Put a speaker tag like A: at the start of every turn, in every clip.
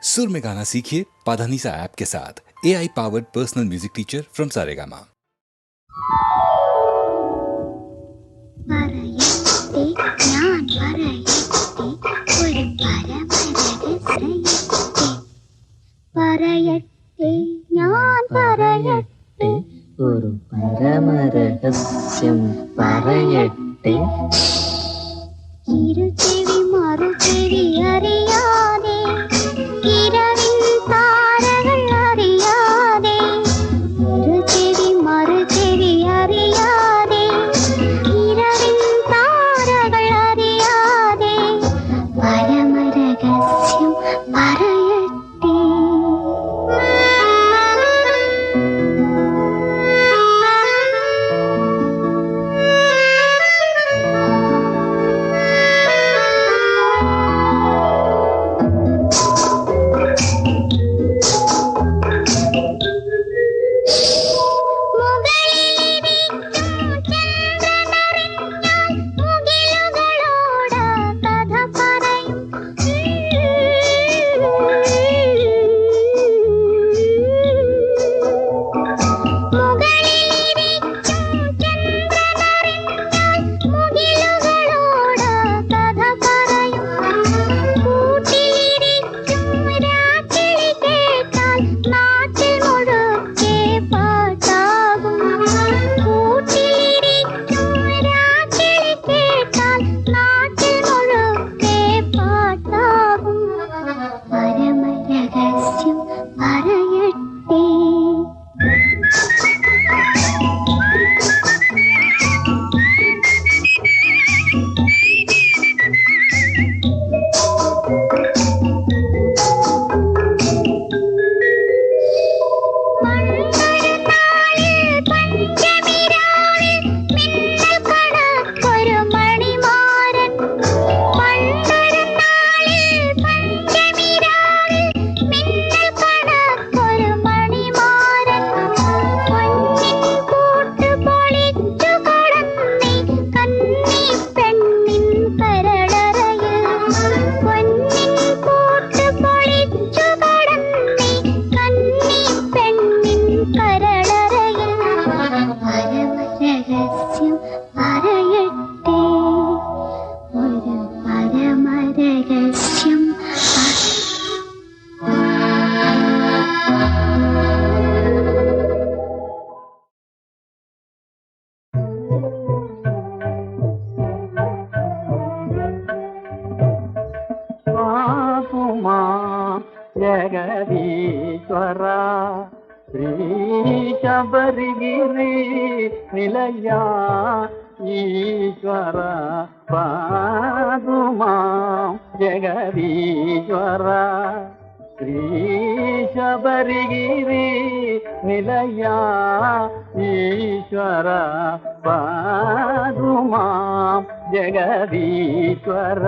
A: सुर में गाना सीखिए पाधानीसा ऐप के साथ। AI powered personal music teacher from Saregama.
B: ഒരു പരമരഹസ്യം പറയട്ടെ.
C: ഇരുചെവി മറുചെവി അറിയാതെ, ഇരവിൻ താരകൾ അറിയാതെ, ഇരുചെവി മറുചെവി അറിയാതെ, ഇരവിൻ താരകൾ അറിയാതെ, പരമരഹസ്യം പറയട്ടെ.
B: ജഗദീശ്വര ശ്രീ ശബരിഗിരി നിലയ ഈശ്വര പാതുമാം ജഗദീശ്വര ശ്രീ ശബരിഗിരി നിലയ ഈശ്വര പാതുമാം ജഗദീശ്വര.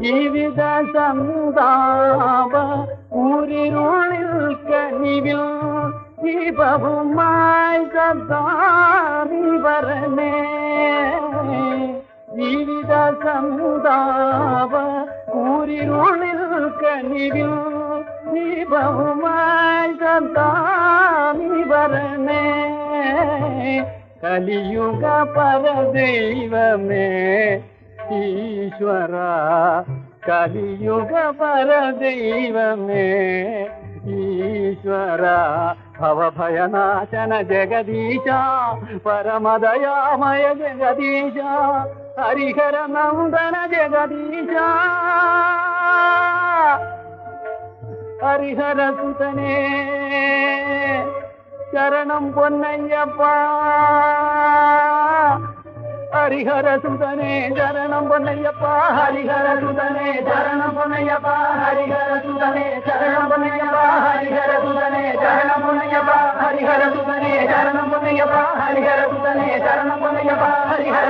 B: ജീവിത സന്താപ ഊരിരുളിൽ കനിവിൽ ദീപവുമായി സദാനി വരണേ. ജീവിത സന്താപ ഊരിരുളിൽ കനിവിൽ ദീപവുമായി സദാനി വരണേ. കലിയുഗ പരദൈവമേ ഈശ്വര, കലിയുഗ പരദൈവമേ ഈശ്വര. ഭവഭയനാശന ജഗദീശ, പരമദയാമയ ജഗദീശ, ഹരിഹര നന്ദന ജഗദീശ, ഹരിഹര സുതനേ ശരണം പൊന്നയ്യപ്പ, ഹരിഹര സുതനേ ശരണം പൊന്നയ്യപ്പ, ഹരിഹര സുതനേ ശരണം പൊന്നയ്യപ്പ, ഹരിഹര സുതനേ ശരണം പൊന്നയ്യപ്പ, ഹരിഹര സുതനേ ശരണം പൊന്നയ്യപ്പ, ഹരിഹര സുതനേ ശരണം പൊന്നയ്യപ്പ, ഹരിഹര സുതനേ ശരണം പൊന്നയ്യപ്പ, ഹരിഹര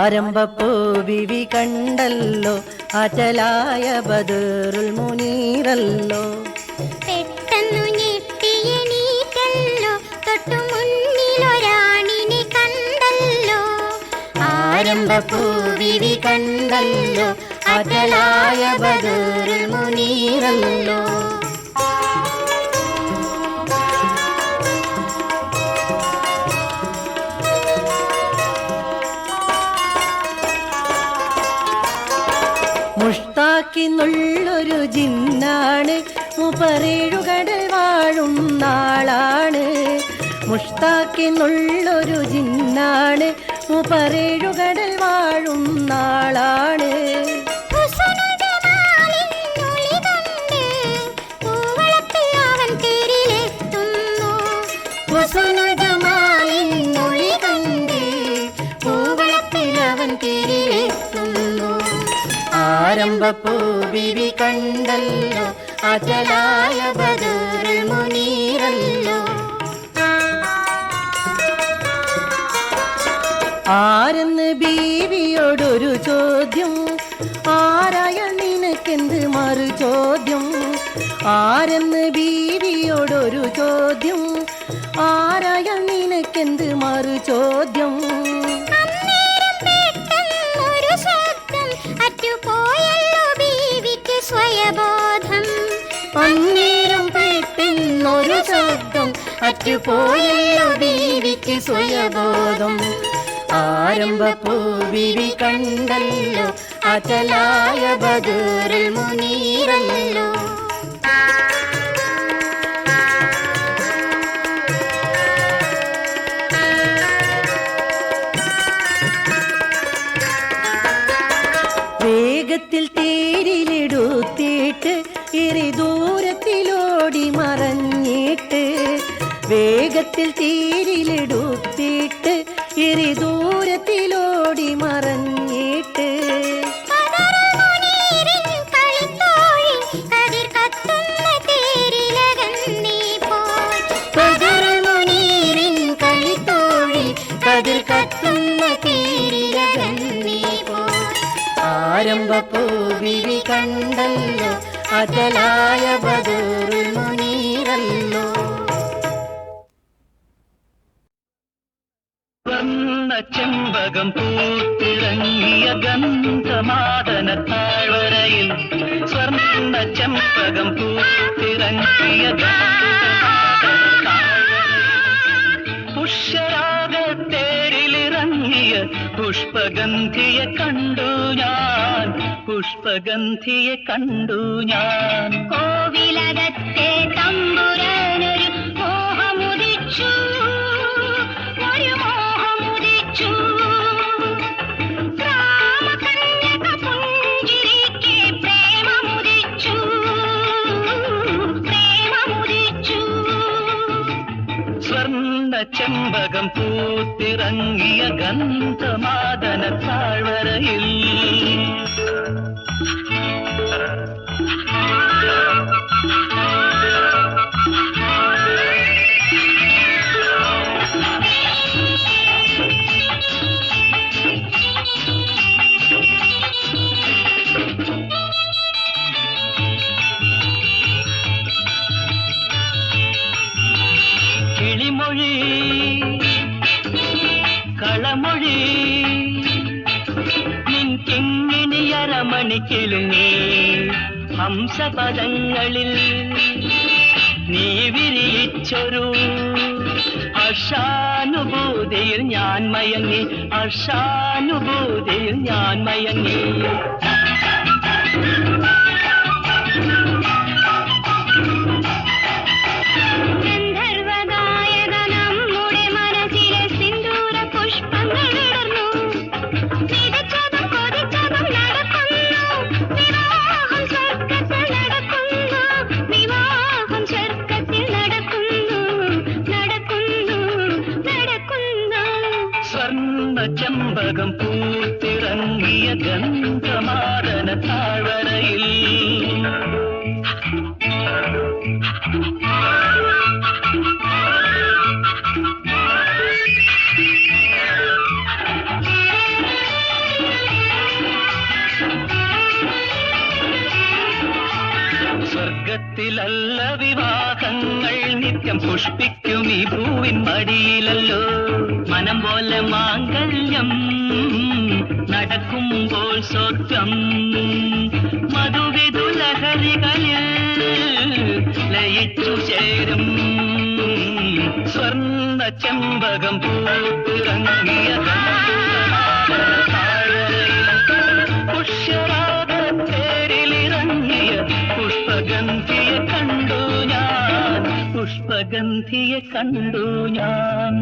D: ആരംഭപ്പൂ ബിവി കണ്ടല്ലോ അചലായ ബദറുൽ മുനീറല്ലോ.
C: പെട്ടെന്നു ഞെട്ടിയെണീറ്റല്ലോ തൊട്ടു മുന്നിലൊരാണിനെ കണ്ടല്ലോ.
D: ആരംഭപ്പൂ ബിവി കണ്ടല്ലോ അചലായ ബദറുൽ മുനീറല്ലോ. മുഷ്താഖിന്നുള്ളൊരു ജിന്നാണ്, മുപ്പറേഴുകടൽ വാഴും നാളാണ്. മുഷ്താഖിന്നുള്ളൊരു ജിന്നാണ്, മുപ്പറേഴുകടൽ വാഴും നാളാണ്. ആരംഭപ്പൂ ബിവി കണ്ടല്ലോ അചലായ ബദറുൽ മുനീറല്ലോ. ആരെന്ന് ബീവിയോടൊരു ചോദ്യം, ആരായ നിനക്കെന്ത് മറു ചോദ്യം. ആരെന്ന് ബീവിയോടൊരു ചോദ്യം, ആരായ നിനക്കെന്ത് മറു ചോദ്യം. അന്നേരം പെട്ടെന്നൊരു ശബ്ദം അറ്റുപോയല്ലോ ബീവിക്ക് സ്വയബോധം. ആരംഭപ്പൂ ബിവി കണ്ടല്ലോ അചലായ ബദറുൽ മുനീറല്ലോ. വേഗത്തിൽ തേരിലെടുത്തിട്ട് ഇറി ദൂരത്തിലോടി മറഞ്ഞിട്ട്. വേഗത്തിൽ തേരിലെടുത്തിട്ട് ഇറി ദൂരത്തിലോടി മറഞ്ഞിട്ട്. ആരംഭപ്പൂ ബിവി കണ്ടല്ലോ അചലായ ബദറുൽ മുനീറല്ലോ.
E: വർണ്ണ ചെമ്പകം പൂത്തിറങ്ങിയ ഗന്ധമാദന താഴ്വരയിൽ. സ്വർണ്ണ ചെമ്പകം പൂത്തിറങ്ങിയ ഗന്ധമാദന താഴ്വരയിൽ. പുഷ്യരാഗത്തേരിലിറങ്ങിയ പുഷ്പഗന്ധിയെ കണ്ടു ഞാൻ, പുഷ്പഗന്ധിയെ കണ്ടു ഞാൻ.
C: കോവിലകത്തെ തമ്പുരാനൊരു മോഹമുദിച്ചു, ഒരു മോഹമുദിച്ചു. രാമകന്യക പുഞ്ചിരിക്ക് പ്രേമമുദിച്ചു, പ്രേമമുദിച്ചു.
E: സ്വർണ്ണ ചെമ്പകം പൂത്തിറങ്ങിയ ഗന്ധമാദന താഴ്വരയിൽ. കിളിമൊഴി കളമൊഴി നിൻ കിങ്ങിണിയരമണിക്കിലുങ്ങി ഹംസപദങ്ങളിൽ നീ വിരിയിച്ചൊരു ഹർഷാനുഭൂതിയിൽ ഞാൻ മയങ്ങി, ഹർഷാനുഭൂതിയിൽ ഞാൻ മയങ്ങി. ചെമ്പകം പൂത്തിറങ്ങിയ ഗന്ധമാദന താഴ്വരയിൽ. സത്യം പുഷ്പിക്കും ഈ ഭൂവിൻ മടിയിലല്ലോ. മനം പോലെ മാംഗല്യം നടക്കുമ്പോൾ സ്വർഗം മധുവിധു ലഹരികളിൽ ലയിച്ചു ചേരും. സ്വർണ്ണ ചെമ്പകം പൂത്തിറങ്ങിയ പുഷ്യരാഗത്തേരിലിറങ്ങിയ പുഷ്പഗന്ധിയെ കണ്ടു ഞാൻ, പുഷ്പഗന്ധിയെ കണ്ടു ഞാൻ.